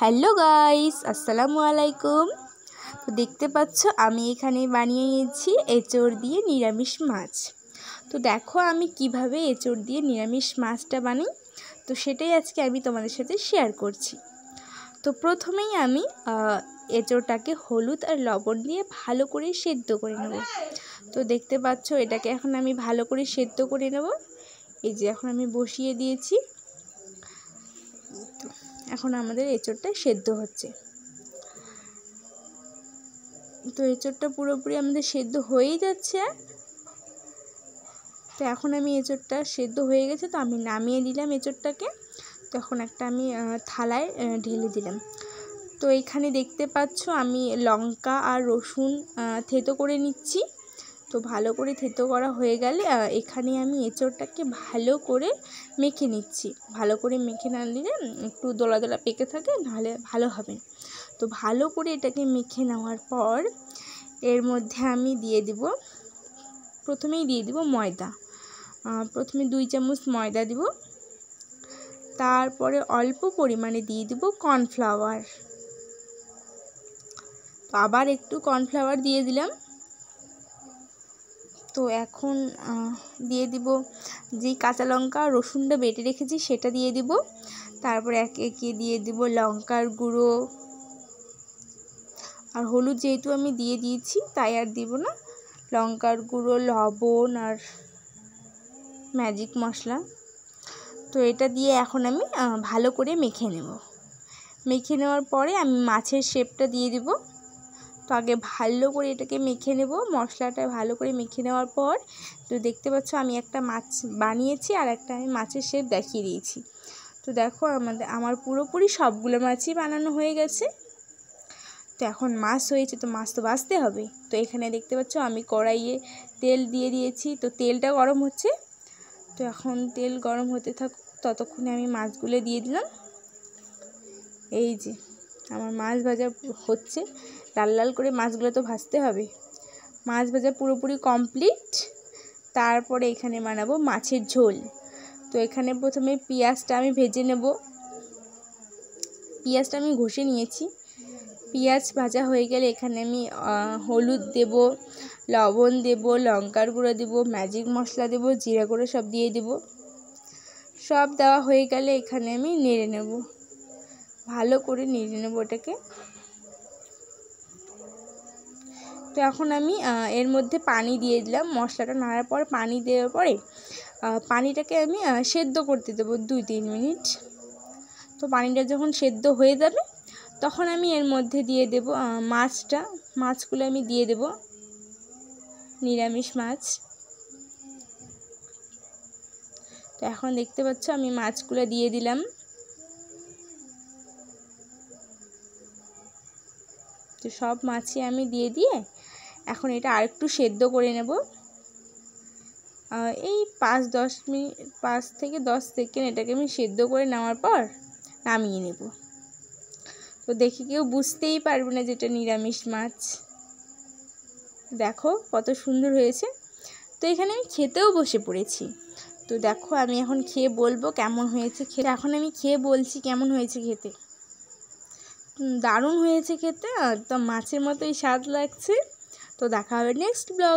Hello guys, আসসালামু আলাইকুম। তো দেখতে পাচ্ছ আমি এখানে বানিয়ে নিয়েছি এঁচোড় দিয়ে নিরামিষ মাছ। তো দেখো আমি কিভাবে এঁচোড় দিয়ে নিরামিষ মাছটা বানাই, তো সেটাই আজকে আমি তোমাদের সাথে শেয়ার করছি। তো প্রথমেই আমি এঁচোড়টাকে হলুদ আর লবণ দিয়ে ভালো করে সেদ্ধ করে নেব। তো দেখতে পাচ্ছ এটাকে এখন আমি ভালো করে সেদ্ধ করে নেব। এই যে এখন আমি বসিয়ে দিয়েছি। এখন আমাদের এঁচোড়টা সেদ্ধ হচ্ছে। তো এঁচোড়টা পুরোপুরি আমাদের সেদ্ধ হয়েই যাচ্ছে। তো এখন আমি এঁচোড়টা সেদ্ধ হয়ে গেছে, তো আমি নামিয়ে দিলাম এঁচোড়টাকে। তখন একটা আমি থালায় ঢেলে দিলাম। তো এইখানে দেখতে পাচ্ছ আমি লঙ্কা আর রসুন থেতো করে নিচ্ছি। তো ভালো করে থেতো করা হয়ে গেলে এখানে আমি এঁচোড়টাকে ভালো করে মেখে নিচ্ছি। ভালো করে মেখে না নিলে একটু দলা দলা পেকে থাকে, নাহলে ভালো হবে। তো ভালো করে এটাকে মেখে নেওয়ার পর এর মধ্যে আমি প্রথমেই দিয়ে দিব ময়দা। প্রথমে 2 চামচ ময়দা দিব, তারপরে অল্প পরিমাণে দিয়ে দিব কর্নফ্লাওয়ার। তো আবার একটু কর্নফ্লাওয়ার দিয়ে দিলাম। তো এখন দিয়ে দিব যেই কাঁচা লঙ্কা রসুনটা বেটে রেখেছি সেটা দিয়ে দিব। তারপরে একে একে দিয়ে দিব লঙ্কার গুঁড়ো আর হলুদ, যেহেতু আমি দিয়ে দিয়েছি তাই আর দিব না। লঙ্কার গুঁড়ো, লবণ আর ম্যাজিক মশলা। তো এটা দিয়ে এখন আমি ভালো করে মেখে নেব। মেখে নেওয়ার পরে আমি মাছের শেপটা দিয়ে দিব। তো আগে ভালো করে এটাকে মেখে নেব, মশলাটা ভালো করে মেখে নেওয়ার পর তো দেখতে পাচ্ছ আমি একটা মাছ বানিয়েছি আর একটা আমি মাছের শেপ দেখিয়ে দিয়েছি। তো দেখো আমার পুরোপুরি সবগুলো মাছই বানানো হয়ে গেছে। তো এখন মাছ হয়েছে, তো মাছ তো ভাজতে হবে। তো এখানে দেখতে পাচ্ছ আমি কড়াইয়ে তেল দিয়ে দিয়েছি। তো তেলটা গরম হচ্ছে। তো এখন তেল গরম হতে থাক, ততক্ষণে আমি মাছগুলো দিয়ে দিলাম। এই যে আমার মাছ ভাজা হচ্ছে, লাল লাল করে মাছগুলো তো ভাজতে হবে। মাছ ভাজা পুরোপুরি কমপ্লিট। তারপরে এখানে বানাবো মাছের ঝোল। তো এখানে প্রথমে পেঁয়াজটা আমি ভেজে নেব। পেঁয়াজটা আমি ঘষে নিয়েছি। পেঁয়াজ ভাজা হয়ে গেলে এখানে আমি হলুদ দেব, লবণ দেব, লঙ্কার গুঁড়ো দেব, ম্যাজিক মশলা দেব, জিরা গুঁড়ো সব দিয়ে দেব। সব দেওয়া হয়ে গেলে এখানে আমি নেড়ে নেব, ভালো করে নেড়ে নেব ওটাকে। তো এখন আমি এর মধ্যে পানি দিয়ে দিলাম। মশলাটা নাড়ার পর পানি দেওয়ার পরে পানিটাকে আমি সেদ্ধ করতে দেবো 2-3 মিনিট। তো পানিটা যখন সেদ্ধ হয়ে যাবে তখন আমি এর মধ্যে দিয়ে দেব মাছগুলো আমি দিয়ে দেব, নিরামিষ মাছ। তো এখন দেখতে পাচ্ছ আমি মাছগুলো দিয়ে দিলাম। তো সব মাছই আমি দিয়ে এখন এটা আরেকটু সেদ্ধ করে নেব। এই 5 থেকে 10 সেকেন্ড এটাকে আমি সেদ্ধ করে নেওয়ার পর নামিয়ে নেব। তো দেখে কেউ বুঝতেই পারবে না যে এটা নিরামিষ মাছ। দেখো কত সুন্দর হয়েছে। তো এখানে আমি খেতেও বসে পড়েছি। তো দেখো আমি এখন খেয়ে বলবো কেমন হয়েছে খেতে। এখন আমি খেয়ে বলছি কেমন হয়েছে খেতে। দারুণ হয়েছে খেতে, একদম মাছের মতোই স্বাদ লাগছে। তো দেখা হবে নেক্সট ব্লগ।